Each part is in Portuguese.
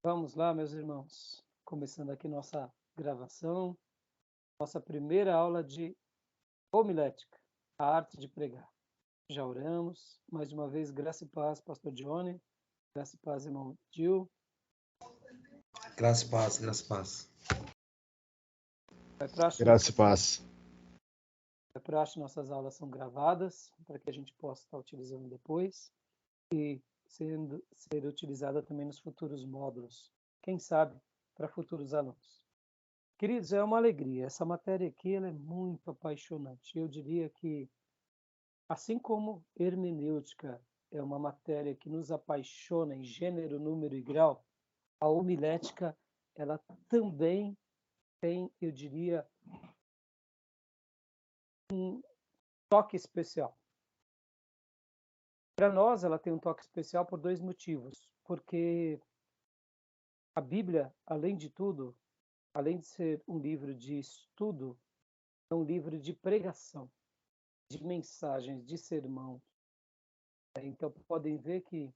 Vamos lá, meus irmãos. Começando aqui nossa gravação, nossa primeira aula de homilética, a arte de pregar. Já oramos. Mais uma vez, graça e paz, pastor Johnny. Graça e paz, irmão Gil. Graça e paz, graça e paz. Graça e paz. É praxe, nossas aulas são gravadas para que a gente possa estar utilizando depois e ser utilizada também nos futuros módulos. Quem sabe, para futuros alunos. Queridos, é uma alegria. Essa matéria aqui ela é muito apaixonante. Eu diria que, assim como hermenêutica é uma matéria que nos apaixona em gênero, número e grau, a homilética ela também tem, eu diria, um toque especial. Para nós, ela tem um toque especial por dois motivos. Porque a Bíblia, além de tudo, além de ser um livro de estudo, é um livro de pregação, de mensagens, de sermão. Então, podem ver que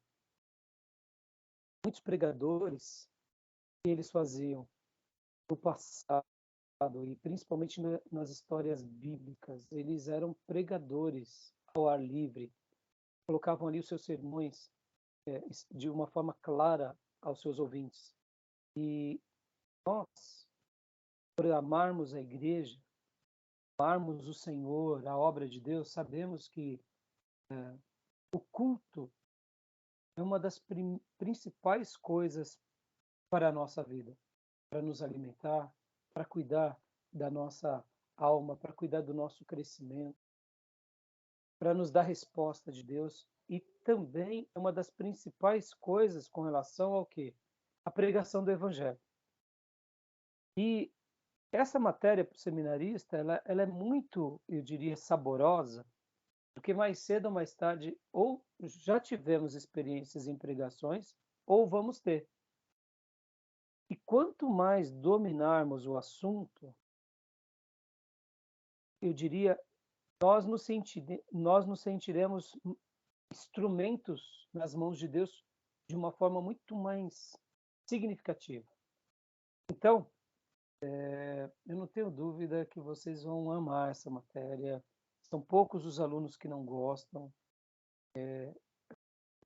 muitos pregadores, que eles faziam no passado, e principalmente nas histórias bíblicas, eles eram pregadores ao ar livre, colocavam ali os seus sermões de uma forma clara aos seus ouvintes. E nós, por amarmos a igreja, amarmos o Senhor, a obra de Deus, sabemos que o culto é uma das principais coisas para a nossa vida, para nos alimentar, para cuidar da nossa alma, para cuidar do nosso crescimento, para nos dar resposta de Deus. E também é uma das principais coisas com relação ao quê? A pregação do Evangelho. E essa matéria para o seminarista, ela é muito, eu diria, saborosa, porque mais cedo ou mais tarde, ou já tivemos experiências em pregações, ou vamos ter. E quanto mais dominarmos o assunto, eu diria, nós nos sentiremos instrumentos nas mãos de Deus de uma forma muito mais significativa. Então, eu não tenho dúvida que vocês vão amar essa matéria. São poucos os alunos que não gostam.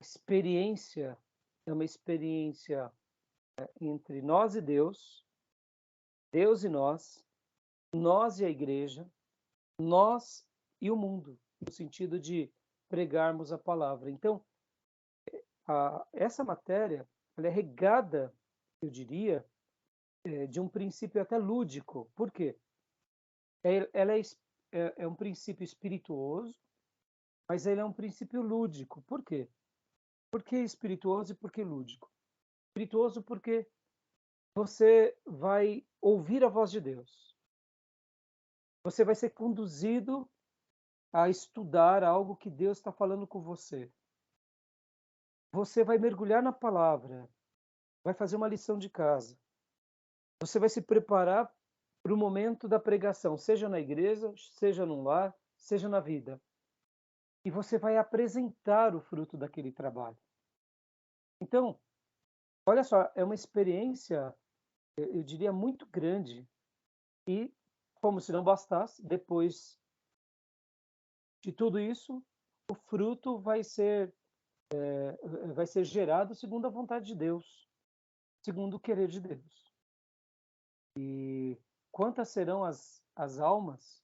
Experiência é uma experiência entre nós e Deus, Deus e nós e a igreja, nós e o mundo, no sentido de pregarmos a palavra. Então, essa matéria ela é regada, eu diria, de um princípio até lúdico. Por quê? Ela é um princípio espirituoso, mas ele é um princípio lúdico. Por quê? Por que espirituoso e por que lúdico? Espirituoso porque você vai ouvir a voz de Deus. Você vai ser conduzido a estudar algo que Deus está falando com você. Você vai mergulhar na palavra, vai fazer uma lição de casa. Você vai se preparar para o momento da pregação, seja na igreja, seja no lar, seja na vida. E você vai apresentar o fruto daquele trabalho. Então, olha só, é uma experiência, eu diria, muito grande. E, como se não bastasse, depois de tudo isso, o fruto vai ser gerado segundo a vontade de Deus, segundo o querer de Deus. E quantas serão as almas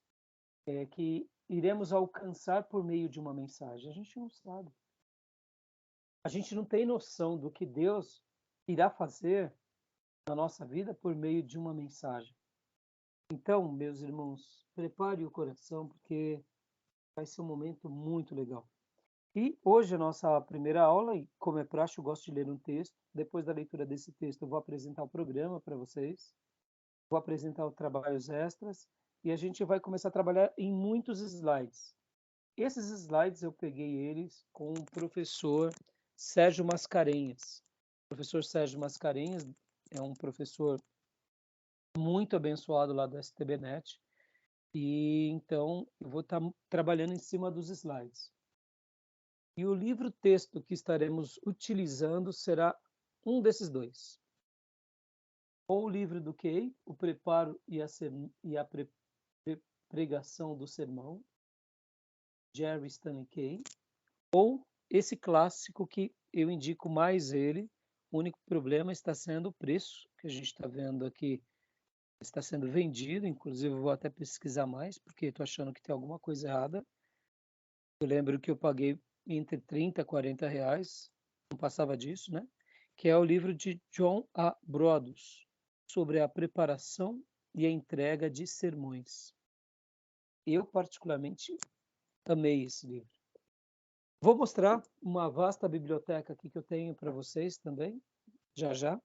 que iremos alcançar por meio de uma mensagem? A gente não sabe. A gente não tem noção do que Deus irá fazer na nossa vida por meio de uma mensagem. Então, meus irmãos, prepare o coração, porque vai ser um momento muito legal. E hoje a nossa primeira aula, e como é praxe, eu gosto de ler um texto. Depois da leitura desse texto, eu vou apresentar o programa para vocês. Vou apresentar os trabalhos extras e a gente vai começar a trabalhar em muitos slides. Esses slides eu peguei eles com o professor Sérgio Mascarenhas. O professor Sérgio Mascarenhas é um professor muito abençoado lá do STBnet. E então eu vou estar trabalhando em cima dos slides. E o livro-texto que estaremos utilizando será um desses dois. ou o livro do Kay, O Preparo e a Pregação do Sermão, Jerry Stanley Kay, ou esse clássico que eu indico mais ele. O único problema está sendo o preço, que a gente está vendo aqui, está sendo vendido, inclusive eu vou até pesquisar mais, porque estou achando que tem alguma coisa errada. Eu lembro que eu paguei entre 30 e 40 reais, não passava disso, né? Que é o livro de John A. Broadus, sobre a preparação e a entrega de sermões. Eu, particularmente, amei esse livro. Vou mostrar uma vasta biblioteca aqui que eu tenho para vocês também, já já.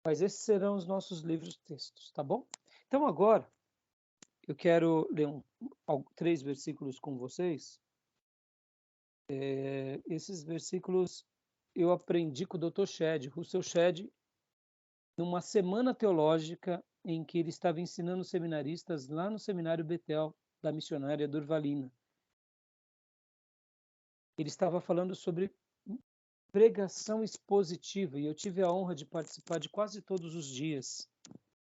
Mas esses serão os nossos livros textos, tá bom? Então agora, eu quero ler 3 versículos com vocês. Esses versículos eu aprendi com o Dr. Shedd, Russell Shedd, numa semana teológica em que ele estava ensinando seminaristas lá no Seminário Betel, da missionária Durvalina. Ele estava falando sobre pregação expositiva, e eu tive a honra de participar de quase todos os dias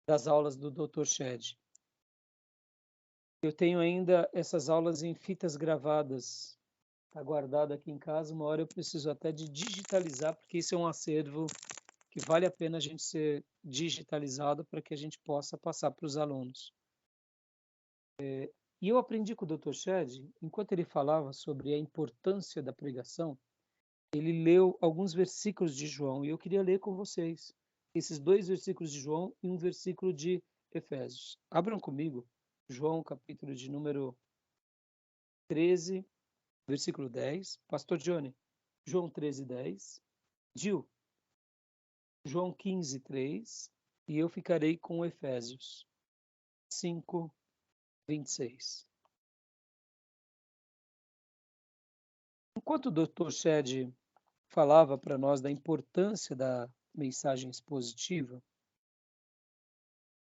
das aulas do Dr. Shedd. Eu tenho ainda essas aulas em fitas gravadas, está guardado aqui em casa. Uma hora eu preciso até de digitalizar, porque isso é um acervo que vale a pena a gente ser digitalizado para que a gente possa passar para os alunos. E eu aprendi com o Dr. Shedd, enquanto ele falava sobre a importância da pregação, ele leu alguns versículos de João, e eu queria ler com vocês esses 2 versículos de João e um versículo de Efésios. Abram comigo, João, capítulo de número 13, versículo 10. Pastor Johnny, João 13, 10. Gil, João 15, 3. E eu ficarei com Efésios 5, 26. Enquanto o Dr. Shedd falava para nós da importância da mensagem expositiva,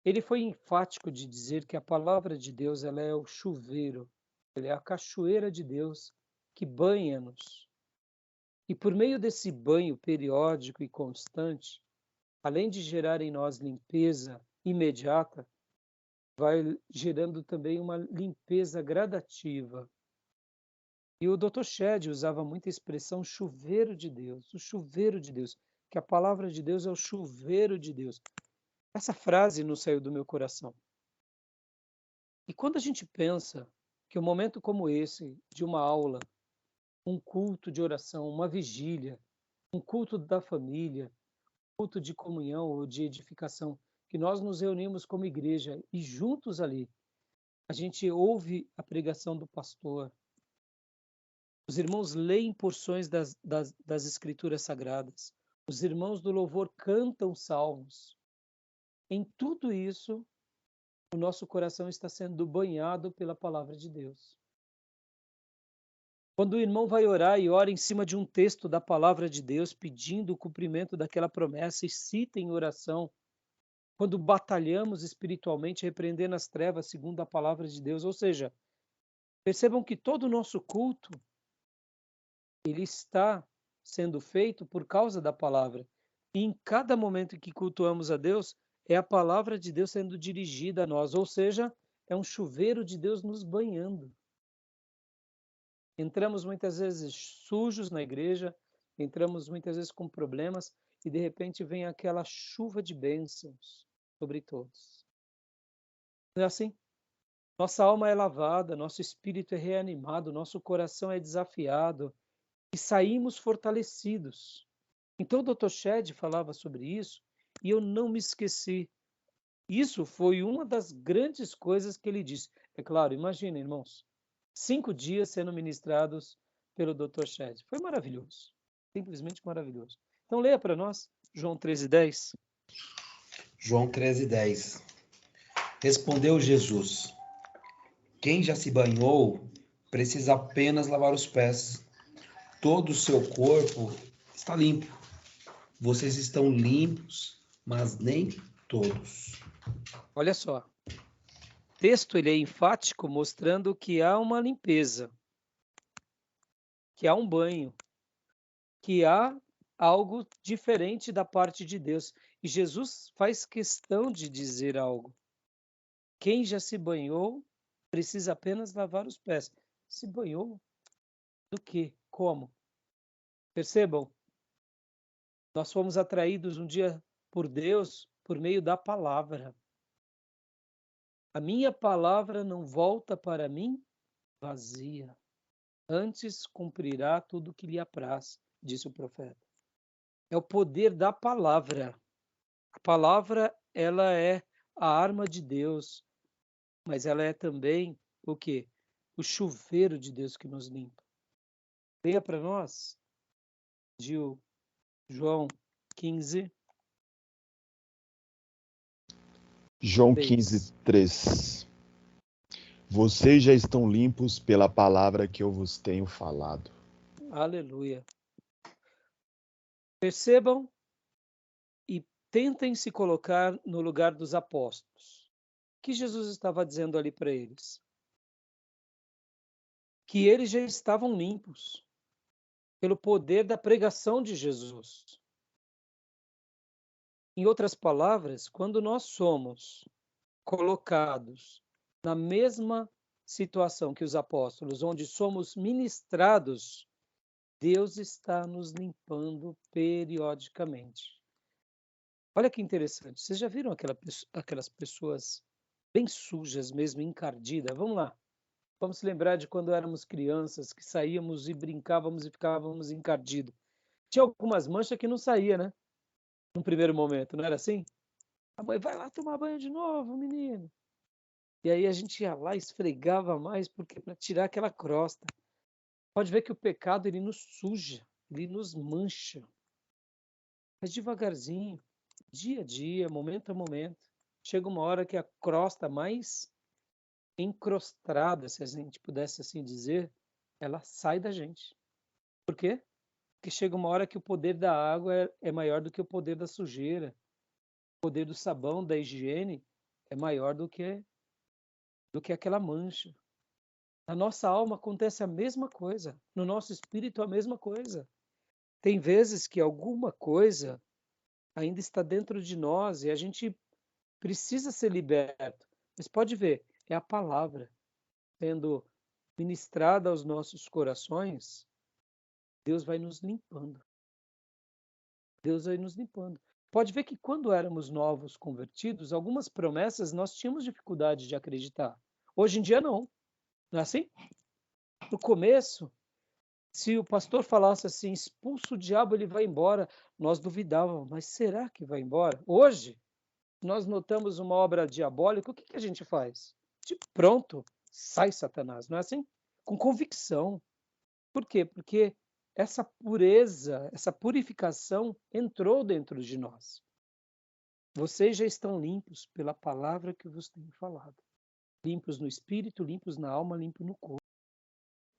ele foi enfático de dizer que a palavra de Deus, ela é o chuveiro, ela é a cachoeira de Deus que banha-nos. E por meio desse banho periódico e constante, além de gerar em nós limpeza imediata, vai gerando também uma limpeza gradativa. E o Dr. Shedd usava muito a expressão chuveiro de Deus, o chuveiro de Deus, que a palavra de Deus é o chuveiro de Deus. Essa frase não saiu do meu coração. E quando a gente pensa que um momento como esse, de uma aula, um culto de oração, uma vigília, um culto da família, um culto de comunhão ou de edificação, que nós nos reunimos como igreja e juntos ali, a gente ouve a pregação do pastor, os irmãos leem porções das escrituras sagradas, os irmãos do louvor cantam salmos. Em tudo isso, o nosso coração está sendo banhado pela palavra de Deus. Quando o irmão vai orar e ora em cima de um texto da palavra de Deus, pedindo o cumprimento daquela promessa e cita em oração, quando batalhamos espiritualmente, repreendendo as trevas segundo a palavra de Deus, ou seja, percebam que todo o nosso culto, ele está sendo feito por causa da palavra. E em cada momento que cultuamos a Deus, é a palavra de Deus sendo dirigida a nós, ou seja, é um chuveiro de Deus nos banhando. Entramos muitas vezes sujos na igreja, entramos muitas vezes com problemas e de repente vem aquela chuva de bênçãos sobre todos. Não é assim? Nossa alma é lavada, nosso espírito é reanimado, nosso coração é desafiado e saímos fortalecidos. Então o Dr. Shedd falava sobre isso e eu não me esqueci. Isso foi uma das grandes coisas que ele disse. É claro, imagina, irmãos, 5 dias sendo ministrados pelo Dr. Shedd. Foi maravilhoso, simplesmente maravilhoso. Então leia para nós, João 13:10. João 13:10. Respondeu Jesus: Quem já se banhou precisa apenas lavar os pés. Todo o seu corpo está limpo. Vocês estão limpos, mas nem todos. Olha só, o texto ele é enfático, mostrando que há uma limpeza, que há um banho, que há algo diferente da parte de Deus. E Jesus faz questão de dizer algo. Quem já se banhou precisa apenas lavar os pés. Se banhou? Do quê? Como? Percebam, nós fomos atraídos um dia por Deus por meio da palavra. A minha palavra não volta para mim vazia. Antes cumprirá tudo o que lhe apraz, disse o profeta. É o poder da palavra. A palavra, ela é a arma de Deus, mas ela é também o quê? O chuveiro de Deus que nos limpa. Leia para nós, Gil, João 15, João 3. 15, 3. Vocês já estão limpos pela palavra que eu vos tenho falado. Aleluia. Percebam e tentem se colocar no lugar dos apóstolos. O que Jesus estava dizendo ali para eles? Que eles já estavam limpos pelo poder da pregação de Jesus. Em outras palavras, quando nós somos colocados na mesma situação que os apóstolos, onde somos ministrados, Deus está nos limpando periodicamente. Olha que interessante. Vocês já viram aquelas pessoas bem sujas mesmo, encardidas? Vamos lá. Vamos se lembrar de quando éramos crianças, que saíamos e brincávamos e ficávamos encardidos. Tinha algumas manchas que não saía, né? Num primeiro momento, não era assim? A mãe vai lá tomar banho de novo, menino. E aí a gente ia lá e esfregava mais, porque para tirar aquela crosta. Pode ver que o pecado ele nos suja, ele nos mancha. Mas devagarzinho, dia a dia, momento a momento, chega uma hora que a crosta mais encrostada, se a gente pudesse assim dizer, ela sai da gente. Por quê? Porque chega uma hora que o poder da água é maior do que o poder da sujeira. O poder do sabão, da higiene, é maior do que aquela mancha. Na nossa alma acontece a mesma coisa. No nosso espírito, a mesma coisa. Tem vezes que alguma coisa ainda está dentro de nós e a gente precisa ser liberto. Mas pode ver, é a palavra sendo ministrada aos nossos corações, Deus vai nos limpando. Deus vai nos limpando. Pode ver que quando éramos novos convertidos, algumas promessas nós tínhamos dificuldade de acreditar. Hoje em dia não. Não é assim? No começo, se o pastor falasse assim, expulsa o diabo, ele vai embora, nós duvidávamos, mas será que vai embora? Hoje, nós notamos uma obra diabólica, o que a gente faz? Tipo, pronto, sai Satanás, não é assim? Com convicção. Por quê? Porque essa pureza, essa purificação entrou dentro de nós. Vocês já estão limpos pela palavra que vos tenho falado. Limpos no espírito, limpos na alma, limpos no corpo.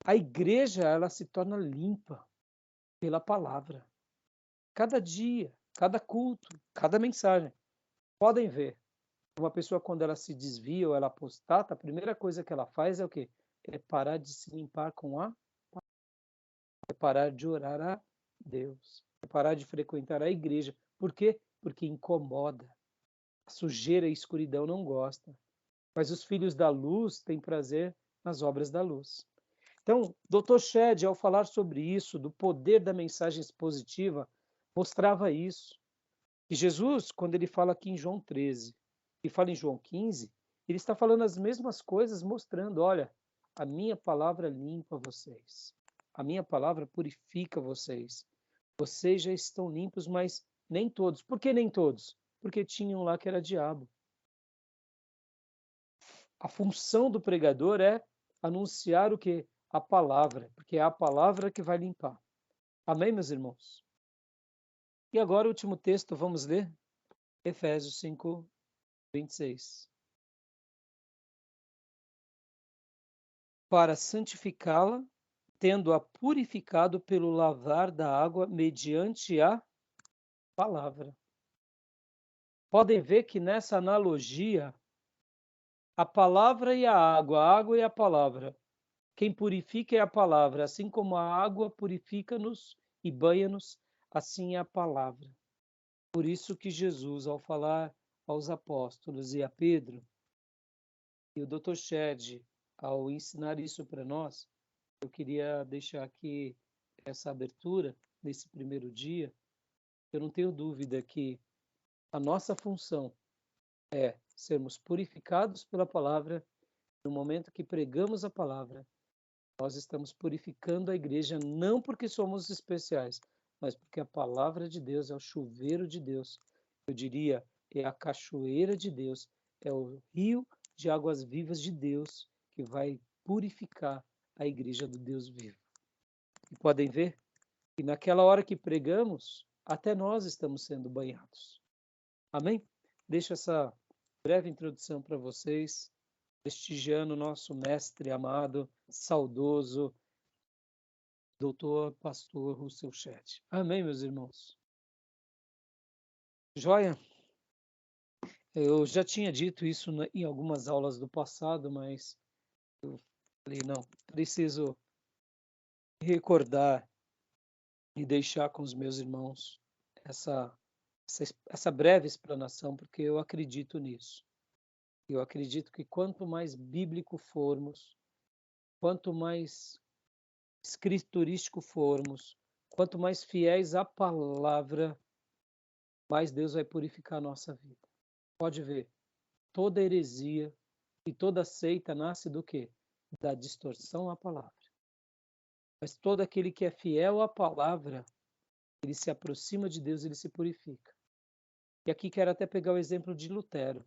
A igreja, ela se torna limpa pela palavra. Cada dia, cada culto, cada mensagem. Podem ver, uma pessoa quando ela se desvia ou ela apostata, a primeira coisa que ela faz é o quê? É parar de se limpar com a palavra. É parar de orar a Deus. É parar de frequentar a igreja. Por quê? Porque incomoda. A sujeira e a escuridão não gostam. Mas os filhos da luz têm prazer nas obras da luz. Então, Dr. Shedd, ao falar sobre isso, do poder da mensagem expositiva, mostrava isso. E Jesus, quando ele fala aqui em João 13 e fala em João 15, ele está falando as mesmas coisas, mostrando, olha, a minha palavra limpa vocês. A minha palavra purifica vocês. Vocês já estão limpos, mas nem todos. Por que nem todos? Porque tinham lá que era diabo. A função do pregador é anunciar o quê? A palavra, porque é a palavra que vai limpar. Amém, meus irmãos? E agora o último texto, vamos ler? Efésios 5, 26. Para santificá-la, tendo-a purificado pelo lavar da água mediante a palavra. Podem ver que nessa analogia, a palavra e a água e a palavra. Quem purifica é a palavra, assim como a água purifica-nos e banha-nos, assim é a palavra. Por isso que Jesus, ao falar aos apóstolos e a Pedro, e o Dr. Shed, ao ensinar isso para nós, eu queria deixar aqui essa abertura nesse primeiro dia. Eu não tenho dúvida que a nossa função é sermos purificados pela palavra. No momento que pregamos a palavra, nós estamos purificando a igreja não porque somos especiais, mas porque a palavra de Deus é o chuveiro de Deus. Eu diria, é a cachoeira de Deus, é o rio de águas vivas de Deus que vai purificar a igreja do Deus vivo. E podem ver que naquela hora que pregamos, até nós estamos sendo banhados. Amém? Deixo essa breve introdução para vocês, prestigiando o nosso mestre amado, saudoso, doutor pastor Russell Shedd. Amém, meus irmãos? Joia? Eu já tinha dito isso em algumas aulas do passado, mas eu falei, não, preciso recordar e deixar com os meus irmãos essa breve explanação, porque eu acredito nisso. Eu acredito que quanto mais bíblico formos, quanto mais escriturístico formos, quanto mais fiéis à palavra, mais Deus vai purificar a nossa vida. Pode ver, toda heresia e toda seita nasce do quê? Da distorção à palavra. Mas todo aquele que é fiel à palavra, ele se aproxima de Deus, ele se purifica. E aqui quero até pegar o exemplo de Lutero.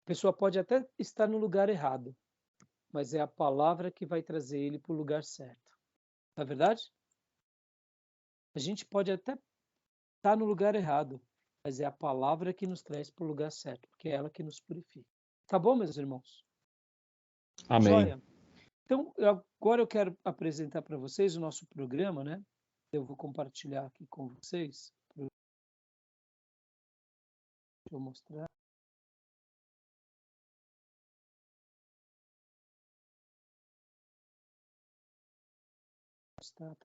A pessoa pode até estar no lugar errado, mas é a palavra que vai trazer ele para o lugar certo. Não é verdade? A gente pode até estar no lugar errado, mas é a palavra que nos traz para o lugar certo, porque é ela que nos purifica. Tá bom, meus irmãos? Amém. Joia? Então, agora eu quero apresentar para vocês o nosso programa, né? Eu vou compartilhar aqui com vocês. Deixa eu mostrar. Está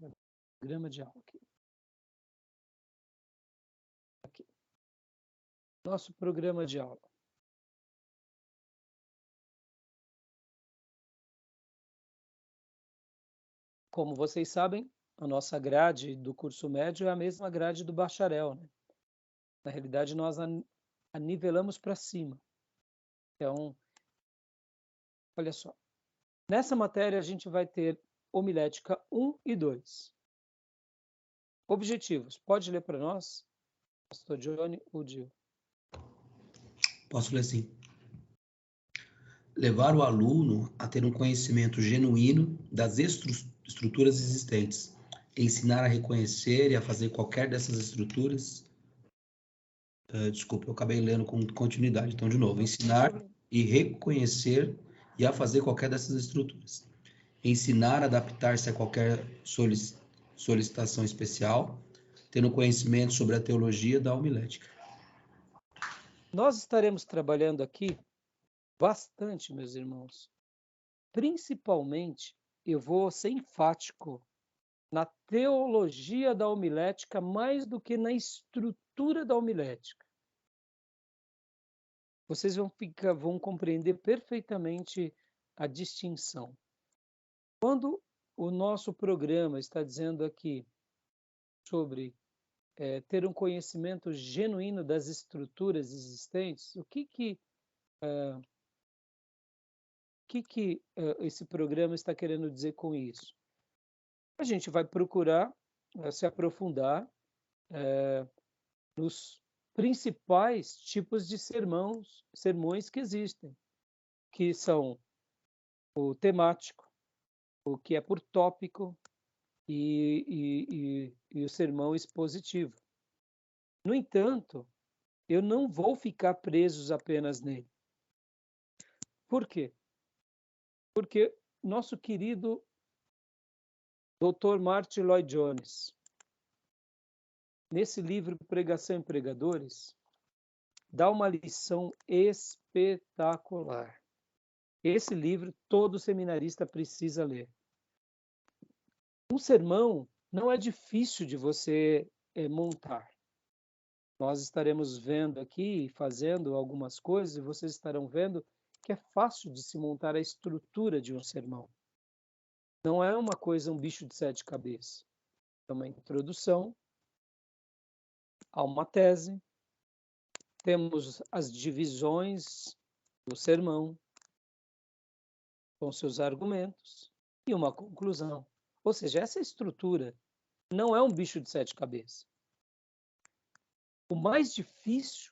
programa de aula aqui. Nosso programa de aula. Como vocês sabem, a nossa grade do curso médio é a mesma grade do bacharel, né? Na realidade, nós anivelamos para cima. Então, olha só. Nessa matéria, a gente vai ter homilética 1 e 2. Objetivos. Pode ler para nós, pastor Johnny ou Gil? Posso ler assim. Levar o aluno a ter um conhecimento genuíno das estruturas existentes. Ensinar a reconhecer e a fazer qualquer dessas estruturas. Desculpa, eu acabei lendo com continuidade. Então, de novo. Ensinar e reconhecer e a fazer qualquer dessas estruturas. Ensinar a adaptar-se a qualquer solicitação especial, tendo conhecimento sobre a teologia da homilética. Nós estaremos trabalhando aqui bastante, meus irmãos. Principalmente, eu vou ser enfático na teologia da homilética mais do que na estrutura da homilética. Vocês vão compreender perfeitamente a distinção. Quando o nosso programa está dizendo aqui sobre ter um conhecimento genuíno das estruturas existentes, o que esse programa está querendo dizer com isso? A gente vai procurar se aprofundar nos principais tipos de sermões que existem, que são o temático, o que é por tópico e o sermão expositivo. No entanto, eu não vou ficar preso apenas nele. Por quê? Porque nosso querido Dr. Martin Lloyd-Jones, nesse livro Pregação em Pregadores, dá uma lição espetacular. Esse livro todo seminarista precisa ler. Um sermão não é difícil de você montar. Nós estaremos vendo aqui, fazendo algumas coisas, e vocês estarão vendo que é fácil de se montar a estrutura de um sermão. Não é uma coisa, um bicho de 7 cabeças. É uma introdução a uma tese, temos as divisões do sermão, com seus argumentos, e uma conclusão. Ou seja, essa estrutura não é um bicho de 7 cabeças. O mais difícil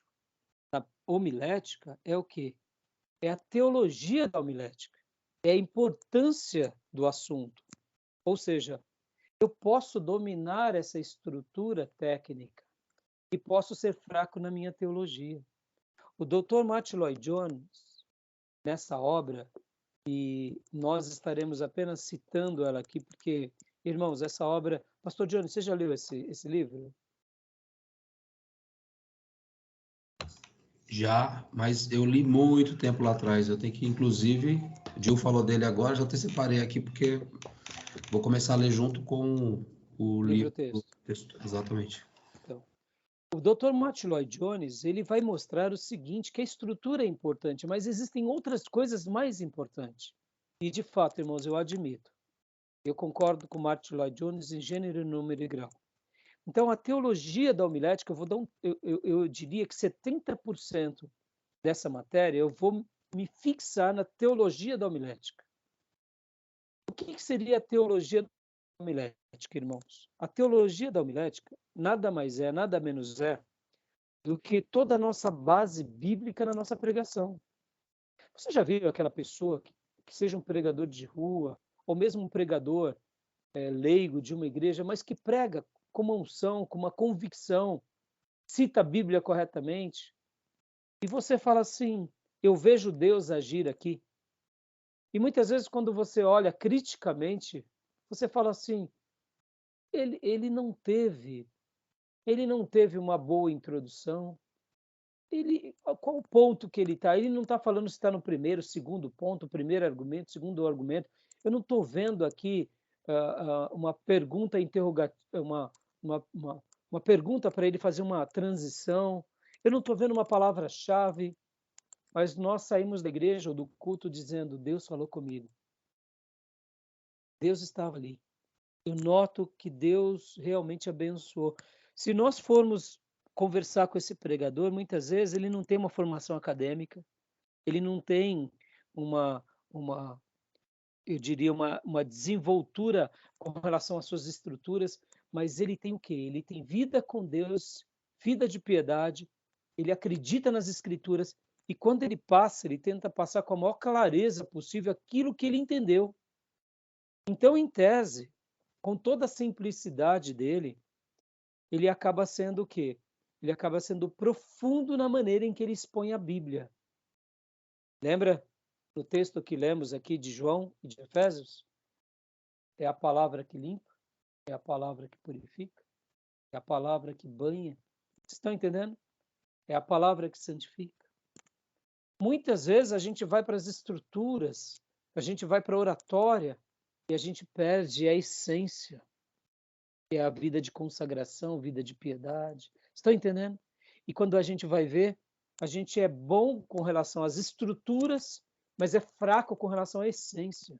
da homilética é o quê? É a teologia da homilética, é a importância do assunto. Ou seja, eu posso dominar essa estrutura técnica e posso ser fraco na minha teologia. O Dr. Martyn Lloyd-Jones, nessa obra, e nós estaremos apenas citando ela aqui, porque, irmãos, essa obra... Pastor Johnny, você já leu esse livro? Já, mas eu li muito tempo lá atrás. Eu tenho que, inclusive, o Gil falou dele agora, já até separei aqui, porque vou começar a ler junto com o livro. Texto. Exatamente. Então, o Dr. Martyn Lloyd-Jones, ele vai mostrar o seguinte, que a estrutura é importante, mas existem outras coisas mais importantes. E, de fato, irmãos, eu admito. Eu concordo com Martyn Lloyd-Jones em gênero, número e grau. Então, a teologia da homilética, eu diria que 70% dessa matéria eu vou me fixar na teologia da homilética. O que seria a teologia da homilética, irmãos? A teologia da homilética nada mais é, nada menos é do que toda a nossa base bíblica na nossa pregação. Você já viu aquela pessoa que seja um pregador de rua, ou mesmo um pregador leigo de uma igreja, mas que prega com uma unção, com uma convicção, cita a Bíblia corretamente, e você fala assim, eu vejo Deus agir aqui. E muitas vezes quando você olha criticamente, você fala assim, ele não teve uma boa introdução. Qual o ponto que ele está? Ele não está falando se está no primeiro, segundo ponto, primeiro argumento, segundo argumento. Eu não estou vendo aqui uma pergunta interrogativa, uma pergunta para ele fazer uma transição. Eu não estou vendo uma palavra-chave, mas nós saímos da igreja ou do culto dizendo, Deus falou comigo. Deus estava ali. Eu noto que Deus realmente abençoou. Se nós formos conversar com esse pregador, muitas vezes ele não tem uma formação acadêmica, ele não tem eu diria, uma desenvoltura com relação às suas estruturas, mas ele tem o quê? Ele tem vida com Deus, vida de piedade, ele acredita nas Escrituras, e quando ele passa, ele tenta passar com a maior clareza possível aquilo que ele entendeu. Então, em tese, com toda a simplicidade dele, ele acaba sendo o quê? Ele acaba sendo profundo na maneira em que ele expõe a Bíblia. Lembra do texto que lemos aqui de João e de Efésios? É a palavra que limpa, é a palavra que purifica, é a palavra que banha. Vocês estão entendendo? É a palavra que santifica. Muitas vezes a gente vai para as estruturas, a gente vai para a oratória e a gente perde a essência, que é a vida de consagração, vida de piedade. Estão entendendo? E quando a gente vai ver, a gente é bom com relação às estruturas, mas é fraco com relação à essência.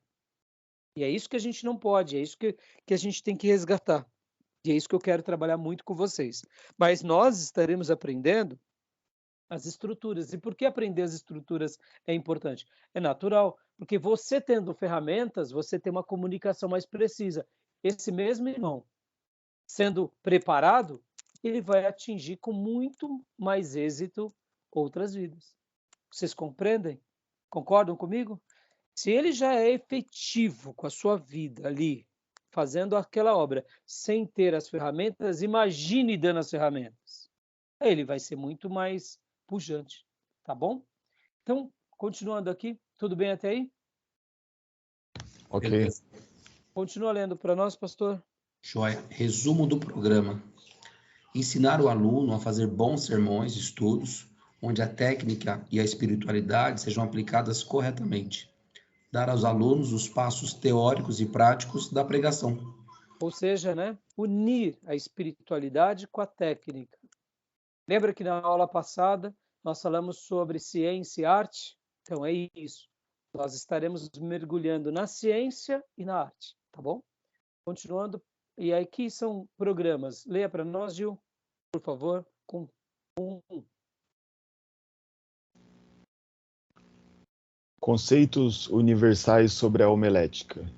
E é isso que a gente não pode, é isso que a gente tem que resgatar. E é isso que eu quero trabalhar muito com vocês. Mas nós estaremos aprendendo as estruturas. E por que aprender as estruturas é importante? É natural, porque você tendo ferramentas, você tem uma comunicação mais precisa. Esse mesmo irmão, sendo preparado, ele vai atingir com muito mais êxito outras vidas. Vocês compreendem? Concordam comigo? Se ele já é efetivo com a sua vida ali, fazendo aquela obra, sem ter as ferramentas, imagine dando as ferramentas. Ele vai ser muito mais pujante, tá bom? Então, continuando aqui, tudo bem até aí? Ok. Beleza. Continua lendo para nós, pastor. Joia. Resumo do programa. Ensinar o aluno a fazer bons sermões, estudos, onde a técnica e a espiritualidade sejam aplicadas corretamente. Dar aos alunos os passos teóricos e práticos da pregação. Ou seja, né, unir a espiritualidade com a técnica. Lembra que na aula passada nós falamos sobre ciência e arte? Então é isso. Nós estaremos mergulhando na ciência e na arte, tá bom? Continuando. E aqui são programas. Leia para nós, Gil, por favor, com Conceitos universais sobre a homilética.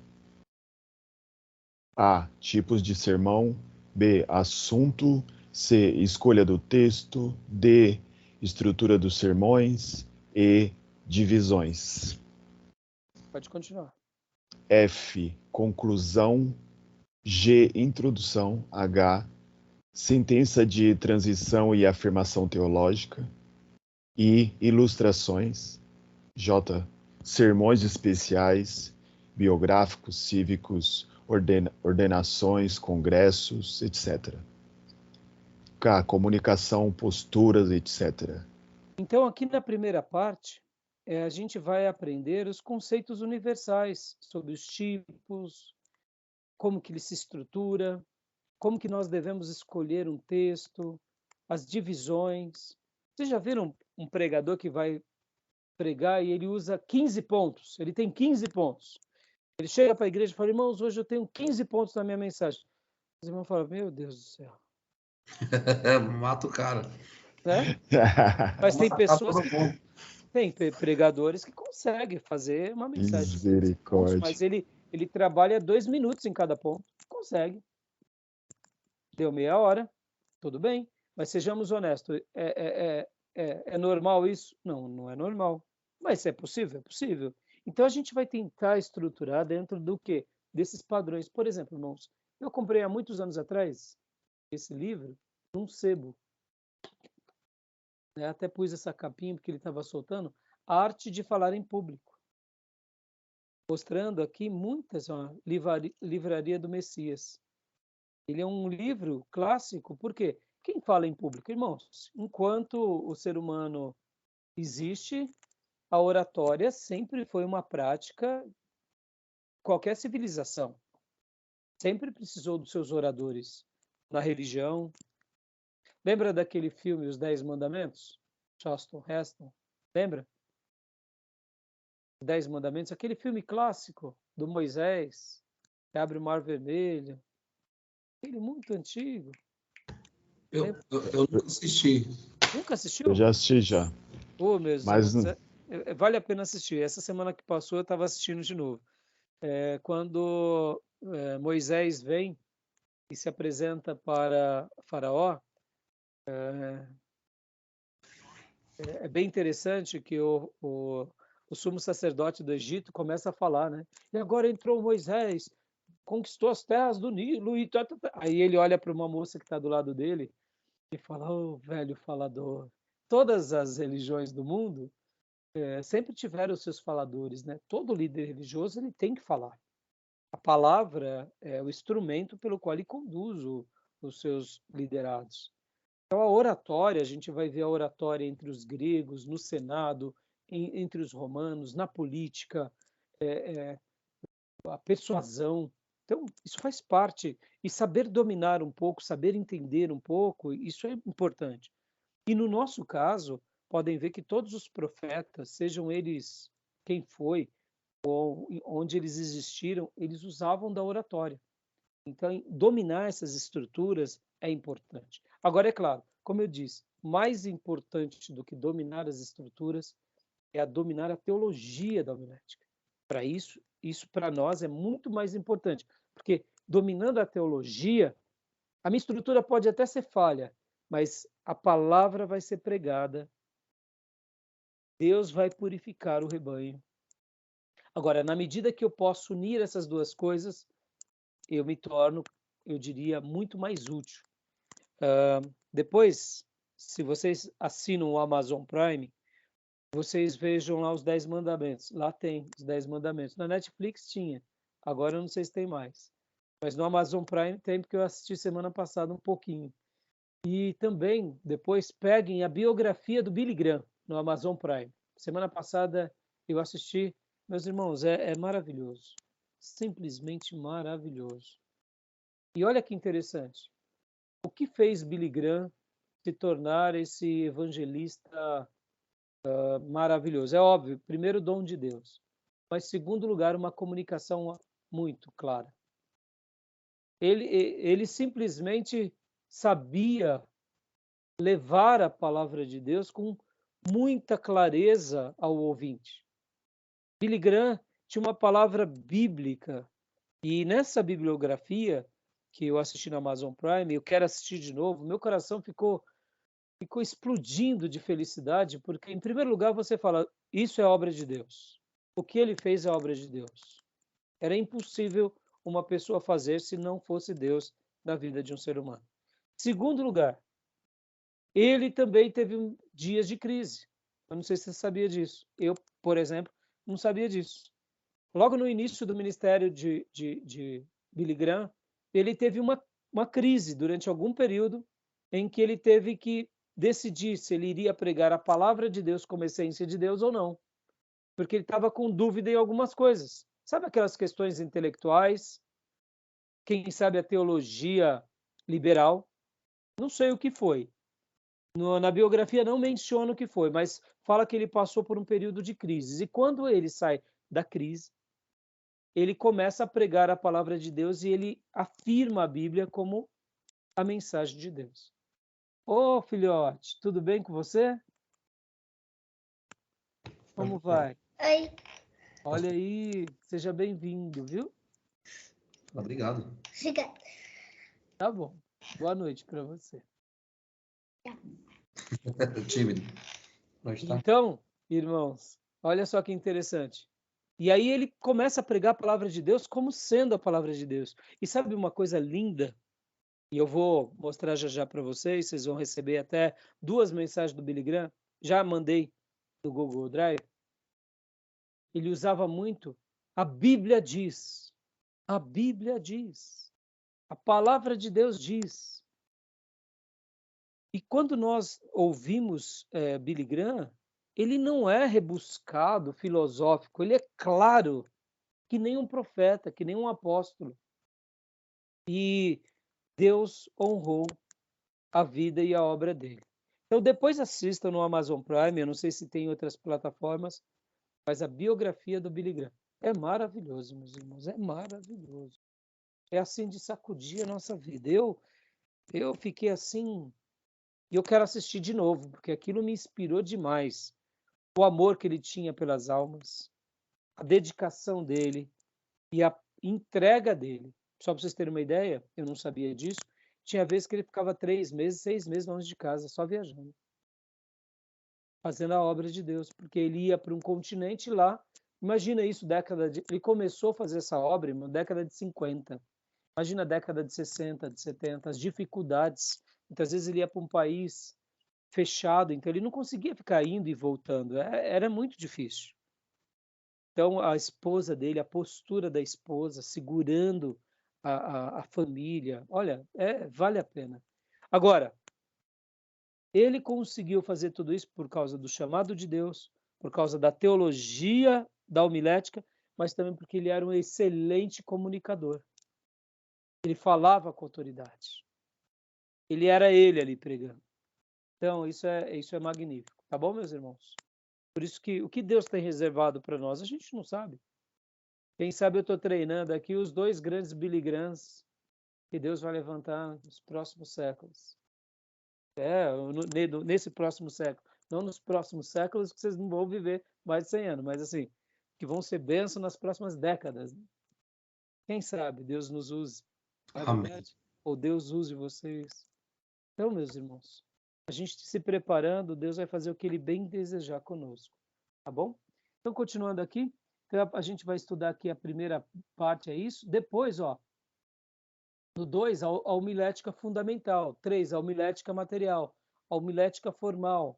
A. Tipos de sermão. B. Assunto. C. Escolha do texto. D. Estrutura dos sermões. E. Divisões. Pode continuar. F. Conclusão. G. Introdução. H. Sentença de transição e afirmação teológica. I. Ilustrações. J. Sermões especiais, biográficos, cívicos, ordenações, congressos, etc. K. Comunicação, posturas, etc. Então, aqui na primeira parte, a gente vai aprender os conceitos universais sobre os tipos, como que ele se estrutura, como que nós devemos escolher um texto, as divisões. Vocês já viram um pregador que vai pregar e ele usa 15 pontos? Ele tem 15 pontos. Ele chega para a igreja e fala, irmãos, hoje eu tenho 15 pontos na minha mensagem. Os irmãos falam, meu Deus do céu. Mata o cara. Né? Mas tem pessoas tem pregadores que conseguem fazer uma mensagem de 15 pontos, mas ele trabalha 2 minutos em cada ponto. Consegue. Deu meia hora, tudo bem. Mas sejamos honestos, é normal isso? Não, não é normal. Mas é possível? É possível. Então a gente vai tentar estruturar dentro do quê? Desses padrões. Por exemplo, irmãos, eu comprei há muitos anos atrás esse livro num sebo. Até pus essa capinha porque ele estava soltando, a arte de falar em público. Mostrando aqui muitas, Livraria do Messias. Ele é um livro clássico, porque quem fala em público? Irmãos, enquanto o ser humano existe, a oratória sempre foi uma prática, qualquer civilização sempre precisou dos seus oradores na religião. Lembra daquele filme Os 10 Mandamentos? Charlton Heston, lembra? 10 Mandamentos, aquele filme clássico do Moisés, que abre o Mar Vermelho, aquele muito antigo. Eu nunca assisti. Nunca assistiu? Eu já assisti já. Oh, meus Mas irmãos, vale a pena assistir. Essa semana que passou eu estava assistindo de novo. Quando Moisés vem e se apresenta para Faraó, é bem interessante que o sumo sacerdote do Egito começa a falar, né? E agora entrou Moisés, conquistou as terras do Nilo e aí ele olha para uma moça que está do lado dele e fala, oh, velho falador. Todas as religiões do mundo sempre tiveram os seus faladores, né? Todo líder religioso ele tem que falar. A palavra é o instrumento pelo qual ele conduz os seus liderados. Então, a oratória, a gente vai ver a oratória entre os gregos, no Senado, entre os romanos, na política, a persuasão. Então, isso faz parte. E saber dominar um pouco, saber entender um pouco, isso é importante. E no nosso caso, podem ver que todos os profetas, sejam eles quem foi, ou onde eles existiram, eles usavam da oratória. Então, dominar essas estruturas é importante. Agora, é claro, como eu disse, mais importante do que dominar as estruturas é dominar a teologia da homilética. Para isso para nós é muito mais importante, porque dominando a teologia, a minha estrutura pode até ser falha, mas a palavra vai ser pregada, Deus vai purificar o rebanho. Agora, na medida que eu posso unir essas duas coisas, eu me torno, eu diria, muito mais útil. Depois, se vocês assinam o Amazon Prime, vocês vejam lá os 10 mandamentos. Lá tem os 10 mandamentos. Na Netflix tinha. Agora eu não sei se tem mais. Mas no Amazon Prime tem, porque eu assisti semana passada um pouquinho. E também, depois, peguem a biografia do Billy Graham no Amazon Prime. Semana passada eu assisti. Meus irmãos, é maravilhoso. Simplesmente maravilhoso. E olha que interessante. O que fez Billy Graham se tornar esse evangelista maravilhoso. É óbvio, primeiro dom de Deus, mas segundo lugar, uma comunicação muito clara. Ele simplesmente sabia levar a palavra de Deus com muita clareza ao ouvinte. Billy Graham tinha uma palavra bíblica, e nessa bibliografia que eu assisti na Amazon Prime, eu quero assistir de novo, meu coração ficou explodindo de felicidade, porque, em primeiro lugar, você fala, isso é obra de Deus. O que ele fez é obra de Deus. Era impossível uma pessoa fazer se não fosse Deus na vida de um ser humano. Segundo lugar, ele também teve dias de crise. Eu não sei se você sabia disso. Eu, por exemplo, não sabia disso. Logo no início do ministério de Billy Graham, ele teve uma crise durante algum período em que ele teve que decidir se ele iria pregar a palavra de Deus como essência de Deus ou não, porque ele estava com dúvida em algumas coisas. Sabe aquelas questões intelectuais? Quem sabe a teologia liberal? Não sei o que foi. Na biografia não menciona o que foi, mas fala que ele passou por um período de crise. E quando ele sai da crise, ele começa a pregar a palavra de Deus e ele afirma a Bíblia como a mensagem de Deus. Ô, filhote, tudo bem com você? Como vai? Oi. Olha aí, seja bem-vindo, viu? Obrigado. Obrigada. Tá bom. Boa noite para você. Tímido. Mas tá. Então, irmãos, olha só que interessante. E aí ele começa a pregar a palavra de Deus como sendo a palavra de Deus. E sabe uma coisa linda? E eu vou mostrar já para vocês vão receber até 2 mensagens do Billy Graham. Já mandei no Google Drive. Ele usava muito a Bíblia diz. A Bíblia diz. A palavra de Deus diz. E quando nós ouvimos Billy Graham, ele não é rebuscado, filosófico, ele é claro, que nem um profeta, que nem um apóstolo. E Deus honrou a vida e a obra dele. Então depois assista no Amazon Prime, eu não sei se tem outras plataformas, mas a biografia do Billy Graham é maravilhoso, meus irmãos, é maravilhoso. É assim de sacudir a nossa vida. Eu fiquei assim, e eu quero assistir de novo, porque aquilo me inspirou demais. O amor que ele tinha pelas almas, a dedicação dele e a entrega dele. Só para vocês terem uma ideia, eu não sabia disso, tinha vezes que ele ficava 3 meses, 6 meses longe de casa, só viajando, fazendo a obra de Deus, porque ele ia para um continente lá. Imagina isso, ele começou a fazer essa obra na década de 50. Imagina a década de 60, de 70, as dificuldades. Muitas vezes ele ia para um país fechado, então ele não conseguia ficar indo e voltando. Era muito difícil. Então a esposa dele, a postura da esposa, segurando a família, olha, vale a pena. Agora, ele conseguiu fazer tudo isso por causa do chamado de Deus, por causa da teologia da homilética, mas também porque ele era um excelente comunicador. Ele falava com autoridade. Ele era ele ali pregando. Então, isso é magnífico. Tá bom, meus irmãos? Por isso que o que Deus tem reservado para nós, a gente não sabe. Quem sabe eu estou treinando aqui os 2 grandes Billy Grahams que Deus vai levantar nos próximos séculos. Nesse próximo século. Não nos próximos séculos, que vocês não vão viver mais de 100 anos, mas assim, que vão ser bênçãos nas próximas décadas. Quem sabe Deus nos use. É verdade? Ou Deus use vocês. Então, meus irmãos, a gente se preparando, Deus vai fazer o que Ele bem desejar conosco. Tá bom? Então, continuando aqui, a gente vai estudar aqui a primeira parte, é isso. Depois, no 2, a homilética fundamental. 3, a homilética material. A homilética formal.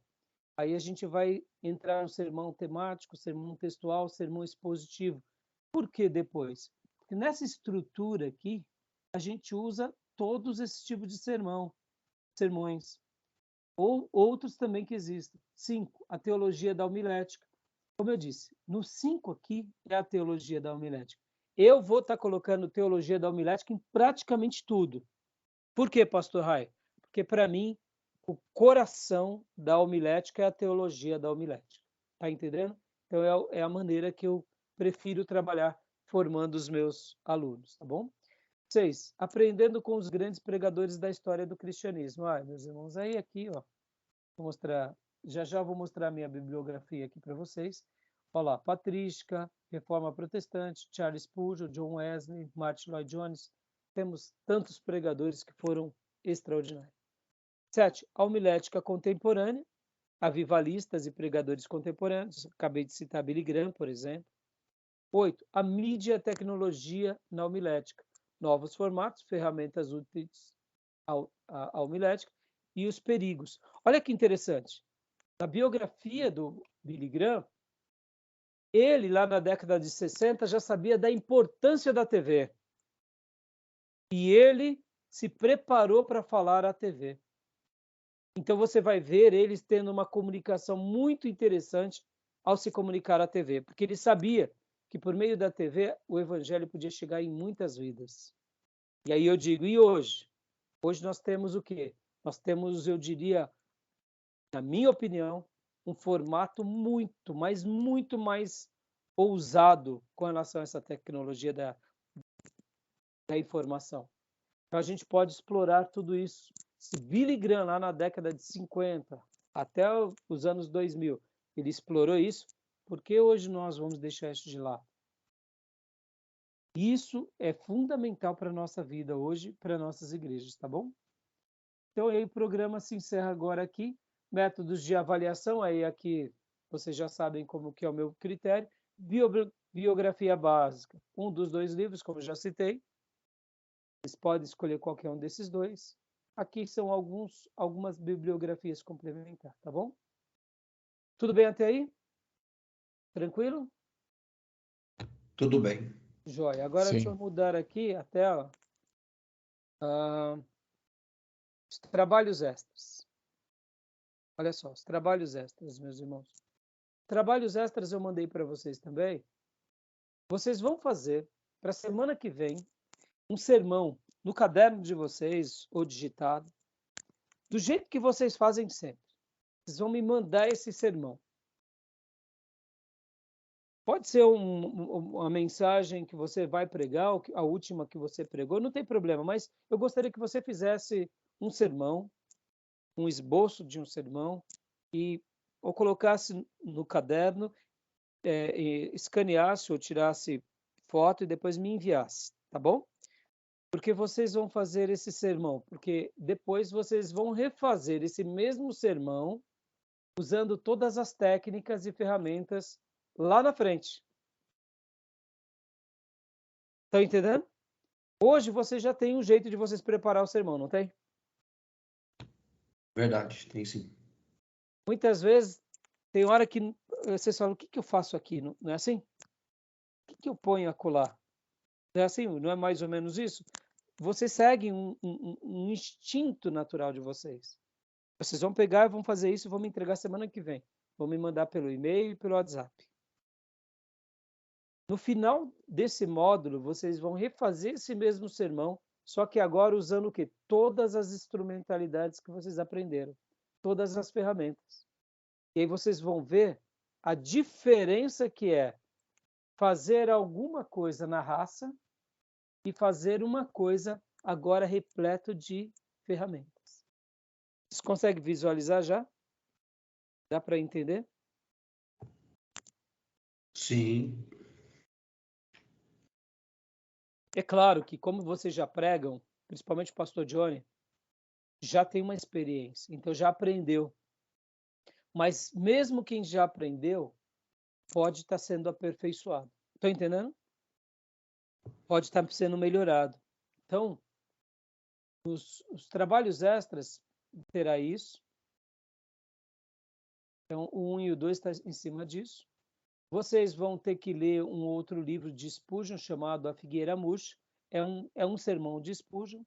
Aí a gente vai entrar no sermão temático, sermão textual, sermão expositivo. Por que depois? Porque nessa estrutura aqui, a gente usa todos esses tipos de sermões. Ou outros também que existem. 5, a teologia da homilética. Como eu disse, no 5 aqui é a teologia da homilética. Eu vou estar colocando teologia da homilética em praticamente tudo. Por quê, pastor Rai? Porque para mim o coração da homilética é a teologia da homilética. Tá entendendo? Então é a maneira que eu prefiro trabalhar formando os meus alunos, tá bom? 6. Aprendendo com os grandes pregadores da história do cristianismo. Meus irmãos, aí aqui, ó, vou mostrar, já vou mostrar a minha bibliografia aqui para vocês. Olha lá, Patrística, Reforma Protestante, Charles Spurgeon, John Wesley, Martin Lloyd Jones. Temos tantos pregadores que foram extraordinários. 7. A homilética contemporânea, avivalistas e pregadores contemporâneos. Acabei de citar Billy Graham, por exemplo. 8. A mídia e a tecnologia na homilética. Novos formatos, ferramentas úteis à homilética e os perigos. Olha que interessante. Na biografia do Billy Graham, ele, lá na década de 60, já sabia da importância da TV. E ele se preparou para falar à TV. Então você vai ver eles tendo uma comunicação muito interessante ao se comunicar à TV, porque ele sabia que por meio da TV o evangelho podia chegar em muitas vidas. E aí eu digo, e hoje? Hoje nós temos o quê? Nós temos, eu diria, na minha opinião, um formato muito, mas muito mais ousado com relação a essa tecnologia da informação. Então a gente pode explorar tudo isso. Se Billy Graham, lá na década de 50, até os anos 2000, ele explorou isso, por que hoje nós vamos deixar isso de lado? Isso é fundamental para a nossa vida hoje, para nossas igrejas, tá bom? Então aí o programa se encerra agora aqui. Métodos de avaliação, aí aqui vocês já sabem como que é o meu critério. Biografia básica, um dos 2 livros, como já citei. Vocês podem escolher qualquer um desses 2. Aqui são algumas bibliografias complementares, tá bom? Tudo bem até aí? Tranquilo? Tudo bem. Joia. Agora deixa eu mudar aqui a tela. Os trabalhos extras. Olha só, os trabalhos extras, meus irmãos. Trabalhos extras eu mandei para vocês também. Vocês vão fazer, para a semana que vem, um sermão no caderno de vocês, ou digitado, do jeito que vocês fazem sempre. Vocês vão me mandar esse sermão. Pode ser uma mensagem que você vai pregar, a última que você pregou, não tem problema, mas eu gostaria que você fizesse um sermão, um esboço de um sermão, ou colocasse no caderno, escaneasse ou tirasse foto e depois me enviasse, tá bom? Porque vocês vão fazer esse sermão, porque depois vocês vão refazer esse mesmo sermão usando todas as técnicas e ferramentas lá na frente. Estão entendendo? Hoje vocês já têm um jeito de vocês preparar o sermão, não tem? Verdade, tem sim. Muitas vezes tem hora que vocês falam, o que eu faço aqui? Não é assim? O que eu ponho acolá? Não é assim? Não é mais ou menos isso? Vocês seguem um instinto natural de vocês. Vocês vão pegar e vão fazer isso e vão me entregar semana que vem. Vão me mandar pelo e-mail e pelo WhatsApp. No final desse módulo, vocês vão refazer esse mesmo sermão, só que agora usando o quê? Todas as instrumentalidades que vocês aprenderam. Todas as ferramentas. E aí vocês vão ver a diferença que é fazer alguma coisa na raça e fazer uma coisa agora repleto de ferramentas. Vocês conseguem visualizar já? Dá para entender? Sim. É claro que, como vocês já pregam, principalmente o pastor Johnny, já tem uma experiência, então já aprendeu. Mas mesmo quem já aprendeu, pode estar sendo aperfeiçoado. Estão entendendo? Pode estar sendo melhorado. Então, os trabalhos extras terá isso. Então, o 1 e o 2 está em cima disso. Vocês vão ter que ler um outro livro de Spurgeon chamado A Figueira Murcha. É um sermão de Spurgeon.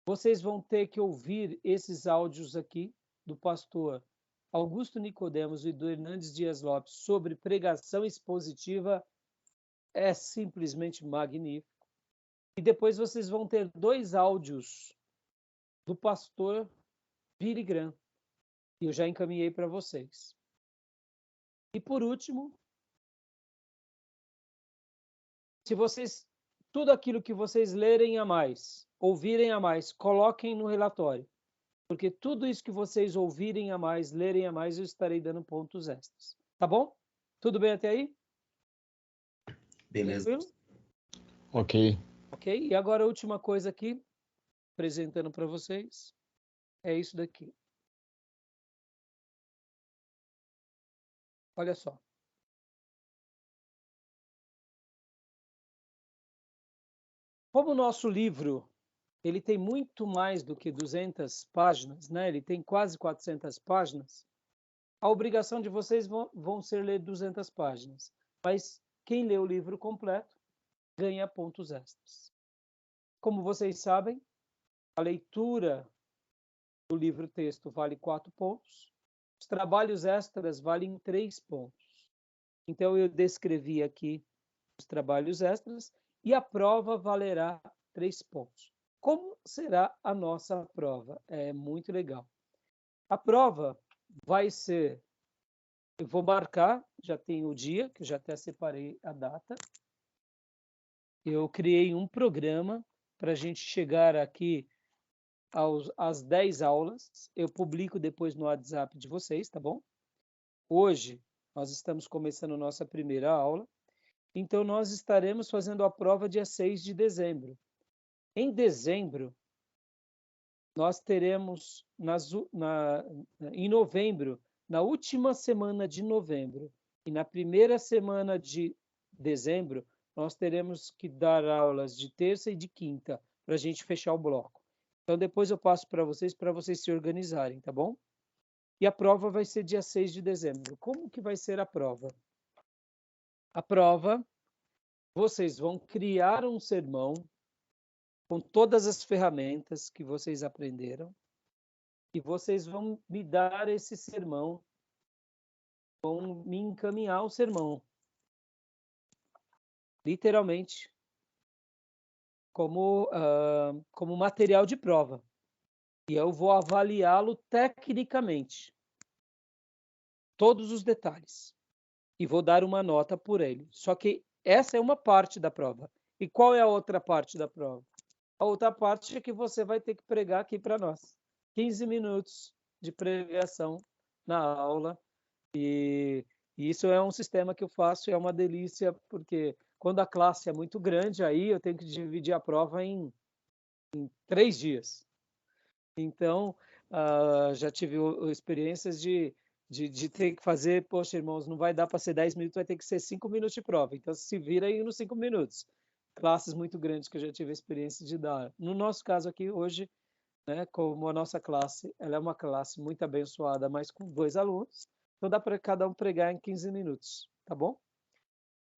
Vocês vão ter que ouvir esses áudios aqui do pastor Augusto Nicodemos e do Hernandes Dias Lopes sobre pregação expositiva. É simplesmente magnífico. E depois vocês vão ter 2 áudios do pastor Billy Graham. E eu já encaminhei para vocês. E por último, se vocês, tudo aquilo que vocês lerem a mais, ouvirem a mais, coloquem no relatório. Porque tudo isso que vocês ouvirem a mais, lerem a mais, eu estarei dando pontos extras. Tá bom? Tudo bem até aí? Beleza. Tranquilo? Ok. Ok? E agora a última coisa aqui, apresentando para vocês, é isso daqui. Olha só. Como o nosso livro ele tem muito mais do que 200 páginas, né? Ele tem quase 400 páginas, a obrigação de vocês vão ser ler 200 páginas. Mas quem lê o livro completo ganha pontos extras. Como vocês sabem, a leitura do livro-texto vale 4 pontos. Os trabalhos extras valem 3 pontos. Então, eu descrevi aqui os trabalhos extras e a prova valerá 3 pontos. Como será a nossa prova? É muito legal. A prova vai ser, eu vou marcar, já tem o dia, que eu já até separei a data. Eu criei um programa para a gente chegar aqui às 10 aulas. Eu publico depois no WhatsApp de vocês, tá bom? Hoje, nós estamos começando nossa primeira aula. Então, nós estaremos fazendo a prova dia 6 de dezembro. Em dezembro, nós teremos em novembro, na última semana de novembro e na primeira semana de dezembro, nós teremos que dar aulas de terça e de quinta para a gente fechar o bloco. Então, depois eu passo para vocês se organizarem, tá bom? E a prova vai ser dia 6 de dezembro. Como que vai ser a prova? A prova, vocês vão criar um sermão com todas as ferramentas que vocês aprenderam e vocês vão me dar esse sermão, vão me encaminhar o sermão, literalmente, como material de prova. E eu vou avaliá-lo tecnicamente, todos os detalhes, e vou dar uma nota por ele. Só que essa é uma parte da prova. E qual é a outra parte da prova? A outra parte é que você vai ter que pregar aqui para nós. 15 minutos de pregação na aula. E isso é um sistema que eu faço, é uma delícia, porque quando a classe é muito grande, aí eu tenho que dividir a prova em 3 dias. Então, já tive experiências de ter que fazer, poxa, irmãos, não vai dar para ser 10 minutos, vai ter que ser 5 minutos de prova. Então, se vira aí nos 5 minutos. Classes muito grandes que eu já tive a experiência de dar. No nosso caso aqui, hoje, né, como a nossa classe, ela é uma classe muito abençoada, mas com 2 alunos, então dá para cada um pregar em 15 minutos, tá bom?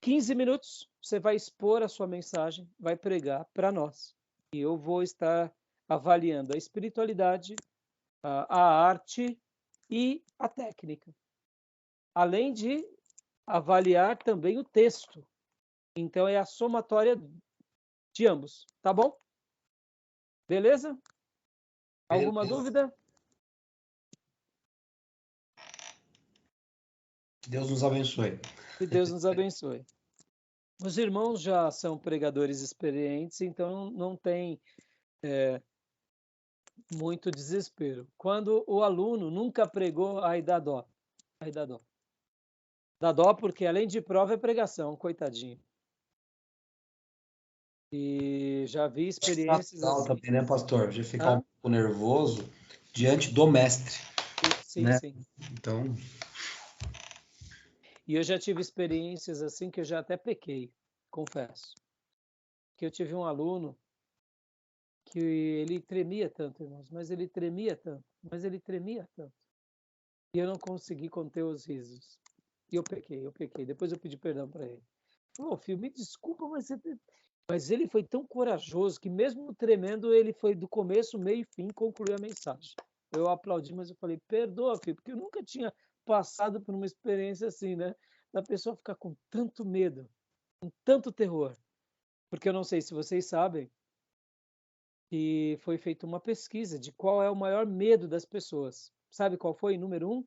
15 minutos, você vai expor a sua mensagem, vai pregar para nós. E eu vou estar avaliando a espiritualidade, a arte e a técnica. Além de avaliar também o texto. Então, é a somatória de ambos, tá bom? Beleza? Alguma dúvida? Deus nos abençoe. Que Deus nos abençoe. Os irmãos já são pregadores experientes, então não tem muito desespero. Quando o aluno nunca pregou, aí dá dó. Aí dá dó. Dá dó porque, além de prova, é pregação, coitadinho. E já vi experiências assim. Também, né, pastor? Já ficar Ah? um pouco nervoso diante do mestre, Sim, né? sim. Então, E eu já tive experiências assim que eu já até pequei, confesso. Que eu tive um aluno que ele tremia tanto, irmãos, mas ele tremia tanto, mas ele tremia tanto. E eu não consegui conter os risos. E eu pequei. Depois eu pedi perdão para ele. Falou, filho, me desculpa, mas ele foi tão corajoso que mesmo tremendo, ele foi do começo, meio e fim, concluiu a mensagem. Eu aplaudi, mas eu falei, perdoa, filho, porque eu nunca tinha passado por uma experiência assim, né? Da pessoa ficar com tanto medo, com tanto terror. Porque eu não sei se vocês sabem, que foi feita uma pesquisa de qual é o maior medo das pessoas. Sabe qual foi? Número 1?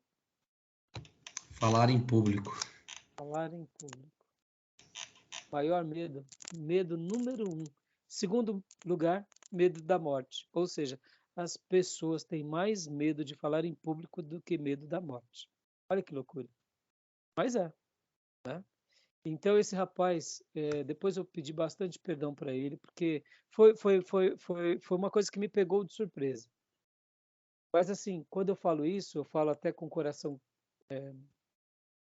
Falar em público. Falar em público. Maior medo. Medo número 1. Segundo lugar, medo da morte. Ou seja, as pessoas têm mais medo de falar em público do que medo da morte. Olha que loucura. Mas é, né? Então esse rapaz, depois eu pedi bastante perdão para ele, porque foi uma coisa que me pegou de surpresa. Mas assim, quando eu falo isso, eu falo até com o coração,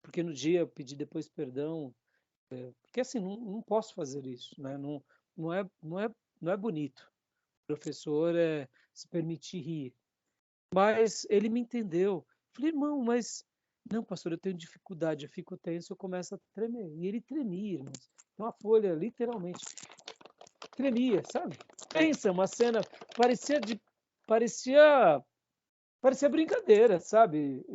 porque no dia eu pedi depois perdão, porque assim, não posso fazer isso, né? Não é bonito. O professor se permitir rir. Mas ele me entendeu. Falei, irmão, mas não, pastor, eu tenho dificuldade, eu fico tenso, eu começo a tremer. E ele tremia, irmãos. Então a folha literalmente tremia, sabe? Pensa, uma cena parecia de parecia parecia brincadeira, sabe?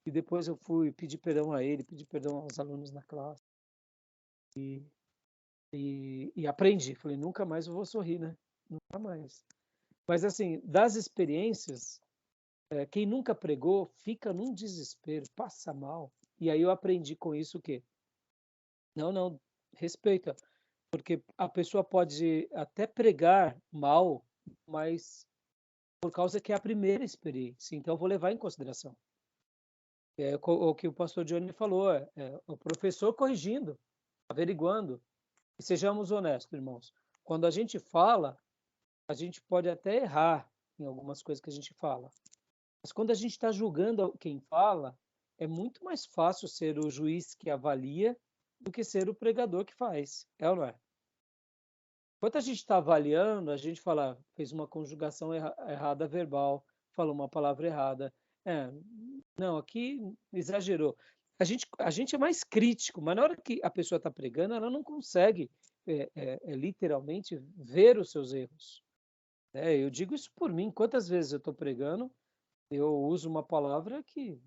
E depois eu fui pedir perdão a ele, pedir perdão aos alunos na classe e aprendi. Falei, nunca mais eu vou sorrir, né? Nunca mais. Mas assim, das experiências, quem nunca pregou fica num desespero, passa mal. E aí eu aprendi com isso o quê? Não, respeita, porque a pessoa pode até pregar mal, mas por causa que é a primeira experiência. Então eu vou levar em consideração. O que o pastor Johnny falou, o professor corrigindo, averiguando. E sejamos honestos, irmãos. Quando a gente fala, a gente pode até errar em algumas coisas que a gente fala. Mas quando a gente está julgando quem fala, é muito mais fácil ser o juiz que avalia do que ser o pregador que faz. É ou não é? Enquanto a gente está avaliando, a gente fala, fez uma conjugação errada verbal, falou uma palavra errada. Não, aqui exagerou. A gente é mais crítico, mas na hora que a pessoa está pregando, ela não consegue literalmente ver os seus erros. Eu digo isso por mim. Quantas vezes eu estou pregando, eu uso uma palavra que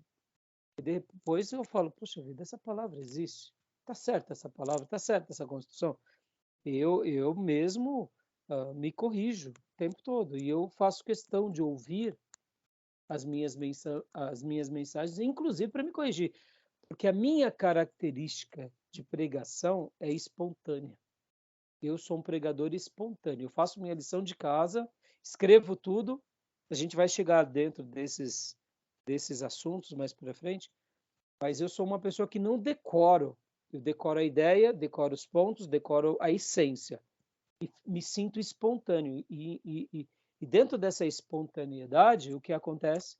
depois eu falo, poxa vida, essa palavra existe. Está certa essa palavra, está certa essa construção. Eu mesmo me corrijo o tempo todo e eu faço questão de ouvir as minhas mensagens, inclusive para me corrigir, porque a minha característica de pregação é espontânea. Eu sou um pregador espontâneo. Eu faço minha lição de casa, escrevo tudo. A gente vai chegar dentro desses assuntos mais para frente, mas eu sou uma pessoa que não decoro. Eu decoro a ideia, decoro os pontos, decoro a essência. E me sinto espontâneo. E dentro dessa espontaneidade, o que acontece?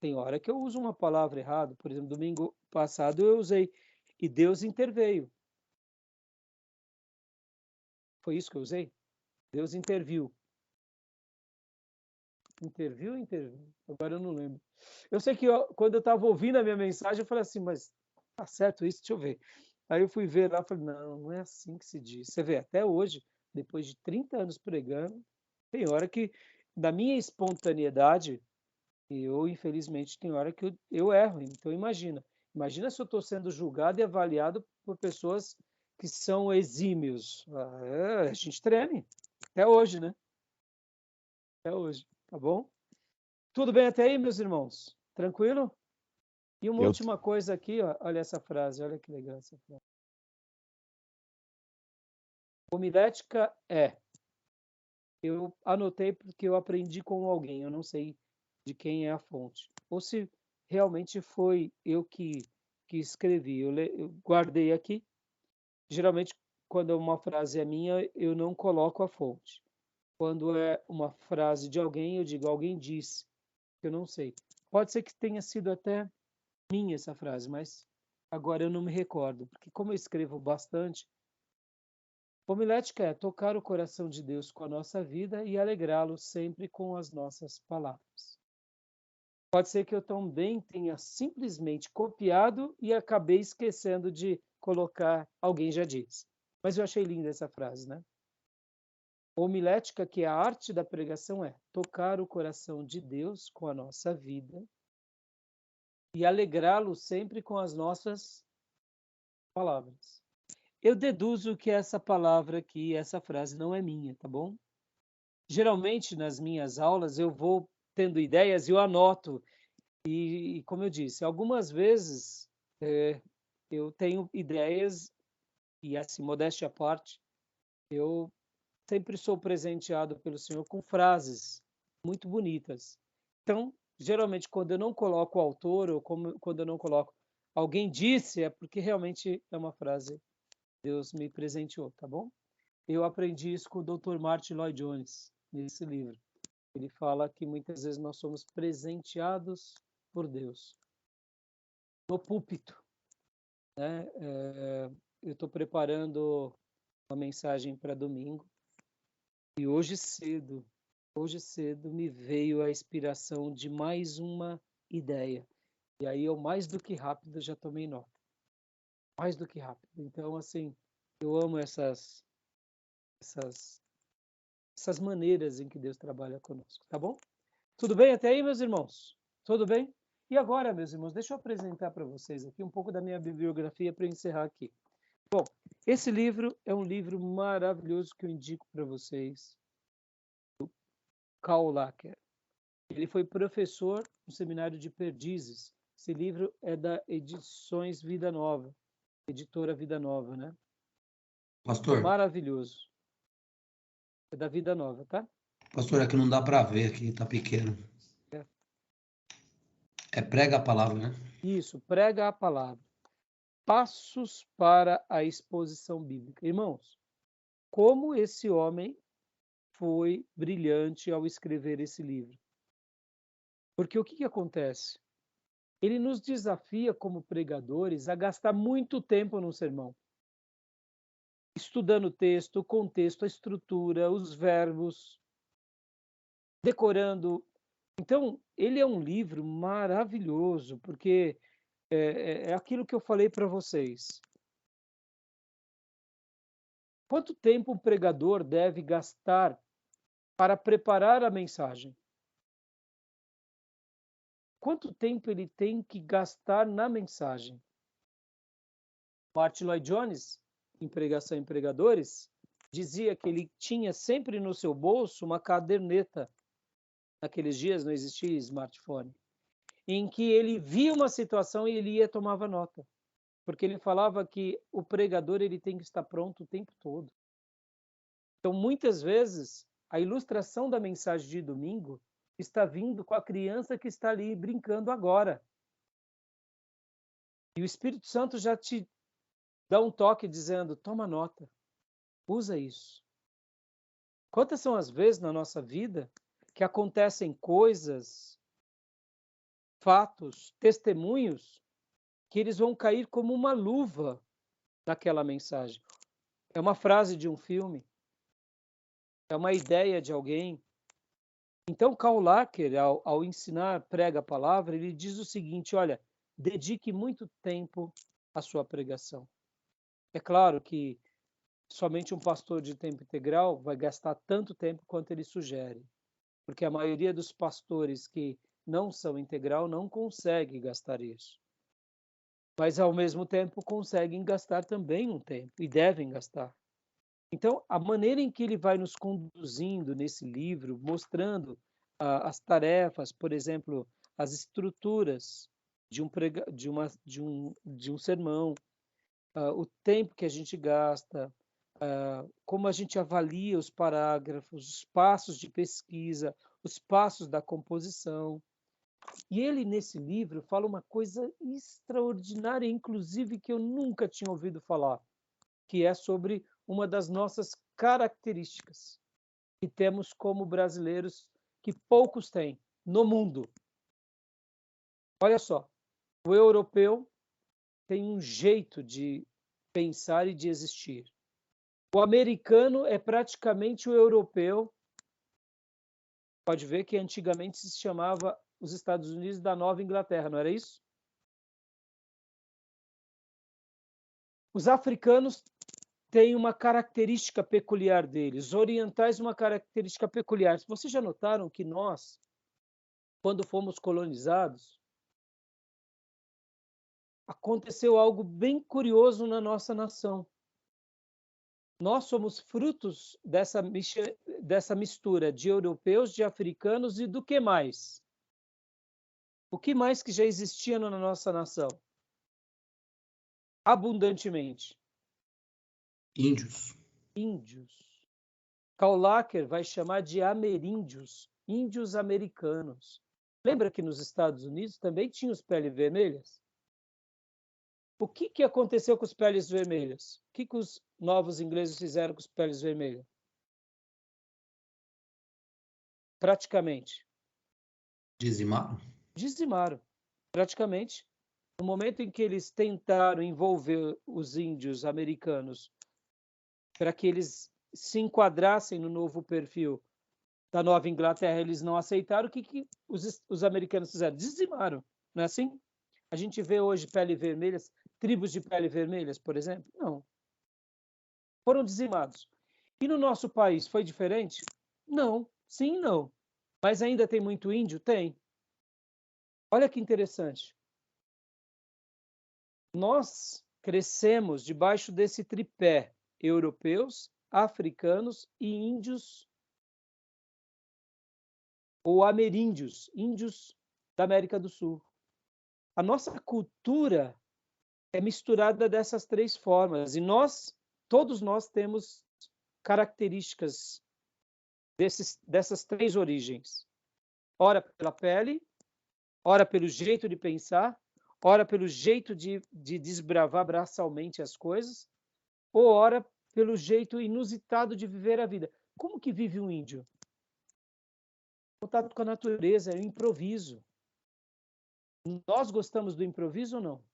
Tem hora que eu uso uma palavra errada. Por exemplo, domingo passado eu usei e Deus interveio. Foi isso que eu usei? Deus interviu. Interviu? Agora eu não lembro. Eu sei que quando eu estava ouvindo a minha mensagem, eu falei assim, mas tá certo isso? Deixa eu ver. Aí eu fui ver lá e falei, não é assim que se diz. Você vê, até hoje, depois de 30 anos pregando, tem hora que, da minha espontaneidade, eu, infelizmente, tem hora que eu erro. Então, imagina se eu estou sendo julgado e avaliado por pessoas que são exímios. A gente treme. Até hoje, né? Até hoje, tá bom? Tudo bem até aí, meus irmãos? Tranquilo? E uma Eu, última coisa aqui, ó, olha essa frase, olha que legal essa frase. Homilética eu anotei porque eu aprendi com alguém, eu não sei de quem é a fonte. Ou se realmente foi eu que escrevi. Eu guardei aqui. Geralmente, quando uma frase é minha, eu não coloco a fonte. Quando é uma frase de alguém, eu digo, alguém disse, eu não sei. Pode ser que tenha sido até minha essa frase, mas agora eu não me recordo, porque como eu escrevo bastante, homilética é tocar o coração de Deus com a nossa vida e alegrá-lo sempre com as nossas palavras. Pode ser que eu também tenha simplesmente copiado e acabei esquecendo de colocar alguém já disse. Mas eu achei linda essa frase, né? Homilética, que é a arte da pregação, é tocar o coração de Deus com a nossa vida e alegrá-lo sempre com as nossas palavras. Eu deduzo que essa palavra aqui, essa frase não é minha, tá bom? geralmente nas minhas aulas eu vou tendo ideias e eu anoto. E como eu disse, algumas vezes eu tenho ideias e, assim, modéstia à parte, eu sempre sou presenteado pelo Senhor com frases muito bonitas. Então, geralmente, quando eu não coloco o autor ou quando eu não coloco alguém disse, é porque realmente é uma frase que Deus me presenteou, tá bom? Eu aprendi isso com o Dr. Martin Lloyd Jones, nesse livro. Ele fala que muitas vezes nós somos presenteados por Deus. No púlpito, né? Eu estou preparando uma mensagem para domingo e hoje cedo me veio a inspiração de mais uma ideia. E aí eu, mais do que rápido, já tomei nota. Mais do que rápido. Então, assim, eu amo essas maneiras em que Deus trabalha conosco, tá bom? Tudo bem até aí, meus irmãos? Tudo bem? E agora, meus irmãos, deixa eu apresentar para vocês aqui um pouco da minha bibliografia para encerrar aqui. Bom, esse livro é um livro maravilhoso que eu indico para vocês. Karl Lacker. Ele foi professor no seminário de Perdizes. Esse livro é da Edições Vida Nova, editora Vida Nova, né? Pastor, Maravilhoso. É da Vida Nova, tá? pastor, é que não dá para ver aqui, tá pequeno. É prega a palavra, né? Isso, prega a palavra. Passos para a exposição bíblica. Irmãos, como esse homem foi brilhante ao escrever esse livro. Porque o que acontece? Ele nos desafia como pregadores a gastar muito tempo no sermão. Estudando o texto, o contexto, a estrutura, os verbos, decorando. Então, ele é um livro maravilhoso, porque é aquilo que eu falei para vocês. Quanto tempo um pregador deve gastar para preparar a mensagem? Quanto tempo ele tem que gastar na mensagem? Martin Lloyd Jones, em Pregação em Pregadores, dizia que ele tinha sempre no seu bolso uma caderneta. Naqueles dias não existia smartphone. Em que ele via uma situação e ele ia tomava nota. Porque ele falava que o pregador ele tem que estar pronto o tempo todo. Então, muitas vezes, a ilustração da mensagem de domingo está vindo com a criança que está ali brincando agora. E o Espírito Santo já te dá um toque dizendo, toma nota, usa isso. Quantas são as vezes na nossa vida que acontecem coisas, fatos, testemunhos, que eles vão cair como uma luva naquela mensagem. É uma frase de um filme, é uma ideia de alguém. Então, Karl Lacker, ao ensinar, prega a palavra, ele diz o seguinte, olha, dedique muito tempo à sua pregação. É claro que somente um pastor de tempo integral vai gastar tanto tempo quanto ele sugere, porque a maioria dos pastores que não são integral não consegue gastar isso. Mas, ao mesmo tempo, conseguem gastar também um tempo, e devem gastar. Então, a maneira em que ele vai nos conduzindo nesse livro, mostrando as tarefas, por exemplo, as estruturas de um sermão, o tempo que a gente gasta, como a gente avalia os parágrafos, os passos de pesquisa, os passos da composição. E ele, nesse livro, fala uma coisa extraordinária, inclusive, que eu nunca tinha ouvido falar, que é sobre uma das nossas características que temos como brasileiros, que poucos têm no mundo. Olha só, o europeu tem um jeito de pensar e de existir. O americano é praticamente o europeu. Pode ver que antigamente se chamava os Estados Unidos da Nova Inglaterra, não era isso? Os africanos têm uma característica peculiar deles, os orientais uma característica peculiar. Vocês já notaram que nós, quando fomos colonizados, aconteceu algo bem curioso na nossa nação. Nós somos frutos dessa mistura de europeus, de africanos e do que mais? O que mais que já existia na nossa nação? Abundantemente. Índios. Índios. Karl Lacker vai chamar de ameríndios, índios americanos. Lembra que nos Estados Unidos também tinha os peles vermelhas? O que aconteceu com os peles vermelhas? O que os novos ingleses fizeram com os peles vermelhas? Praticamente. Dizimaram. Praticamente. No momento em que eles tentaram envolver os índios americanos para que eles se enquadrassem no novo perfil da Nova Inglaterra, eles não aceitaram. O que os americanos fizeram? Dizimaram. Não é assim? A gente vê hoje pele vermelhas, tribos de pele vermelhas, por exemplo? Não. Foram dizimados. E no nosso país foi diferente? Não. Sim, não. Mas ainda tem muito índio? Tem. Olha que interessante. Nós crescemos debaixo desse tripé: europeus, africanos e índios ou ameríndios, índios da América do Sul. A nossa cultura é misturada dessas três formas e todos nós temos características dessas três origens. Ora pela pele, ora pelo jeito de pensar, ora pelo jeito de desbravar braçalmente as coisas, ou ora pelo jeito inusitado de viver a vida. Como que vive um índio? Contato com a natureza, é o improviso. Nós gostamos do improviso ou não?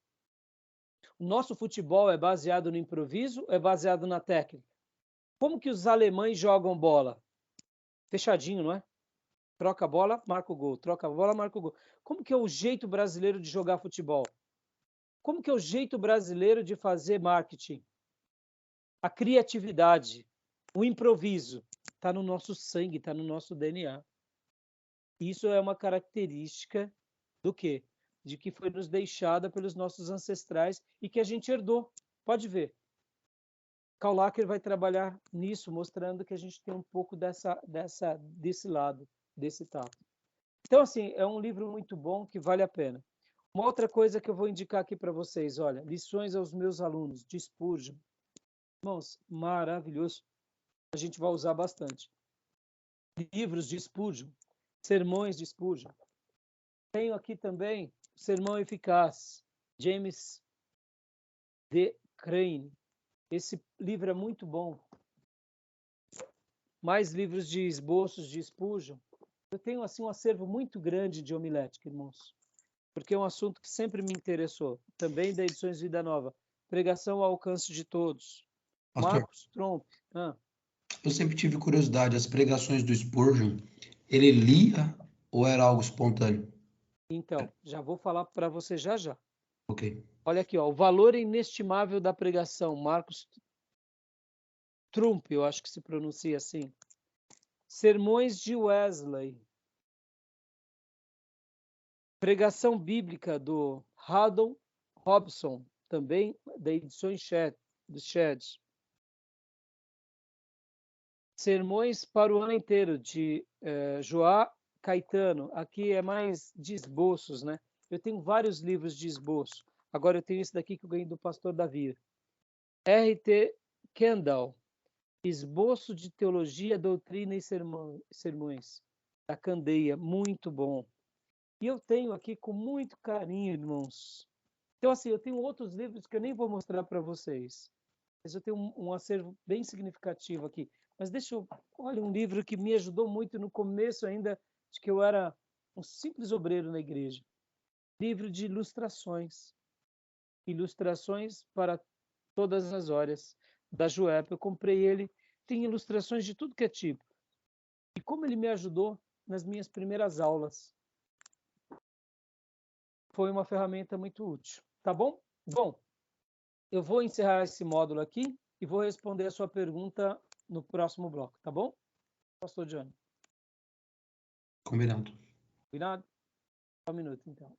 O nosso futebol é baseado no improviso ou é baseado na técnica? Como que os alemães jogam bola? Fechadinho, não é? Troca a bola, marca o gol. Troca a bola, marca o gol. Como que é o jeito brasileiro de jogar futebol? Como que é o jeito brasileiro de fazer marketing? A criatividade, o improviso, está no nosso sangue, está no nosso DNA. Isso é uma característica do quê? De que foi nos deixada pelos nossos ancestrais e que a gente herdou. Pode ver. Karl Lacker vai trabalhar nisso, mostrando que a gente tem um pouco desse lado, desse tato. Então, assim, é um livro muito bom que vale a pena. Uma outra coisa que eu vou indicar aqui para vocês, olha, Lições aos Meus Alunos, de Spurgeon. Irmãos, maravilhoso. A gente vai usar bastante. Livros de Spurgeon, sermões de Spurgeon. Tenho aqui também Sermão Eficaz, James D. Crane. Esse livro é muito bom. Mais livros de esboços de Spurgeon. Eu tenho assim um acervo muito grande de homilética, irmãos, porque é um assunto que sempre me interessou. Também da Edições Vida Nova. Pregação ao alcance de todos. Pastor, Marcos Tromp. eu sempre tive curiosidade, as pregações do Spurgeon, ele lia ou era algo espontâneo? Então, já vou falar para você já. Ok. Olha aqui, ó, o valor inestimável da pregação. Marcos Trump, eu acho que se pronuncia assim. Sermões de Wesley. Pregação bíblica do Haddon Robson, também da Edições do Shed. Sermões para o ano inteiro, de Joá Caetano. Aqui é mais de esboços, né? Eu tenho vários livros de esboço. Agora eu tenho esse daqui que eu ganhei do pastor Davi. R.T. Kendall. Esboço de Teologia, Doutrina e Sermões. Da Candeia. Muito bom. E eu tenho aqui com muito carinho, irmãos. Então, assim, eu tenho outros livros que eu nem vou mostrar para vocês. Mas eu tenho um acervo bem significativo aqui. Mas olha, um livro que me ajudou muito no começo ainda, de que eu era um simples obreiro na igreja. Livro de ilustrações. Ilustrações para todas as horas, da Juep. Eu comprei ele, tem ilustrações de tudo que é tipo. E como ele me ajudou nas minhas primeiras aulas. Foi uma ferramenta muito útil. Tá bom? Bom, eu vou encerrar esse módulo aqui e vou responder a sua pergunta no próximo bloco, tá bom? Pastor Johnny. Combinado. Combinado? Só um minuto, então.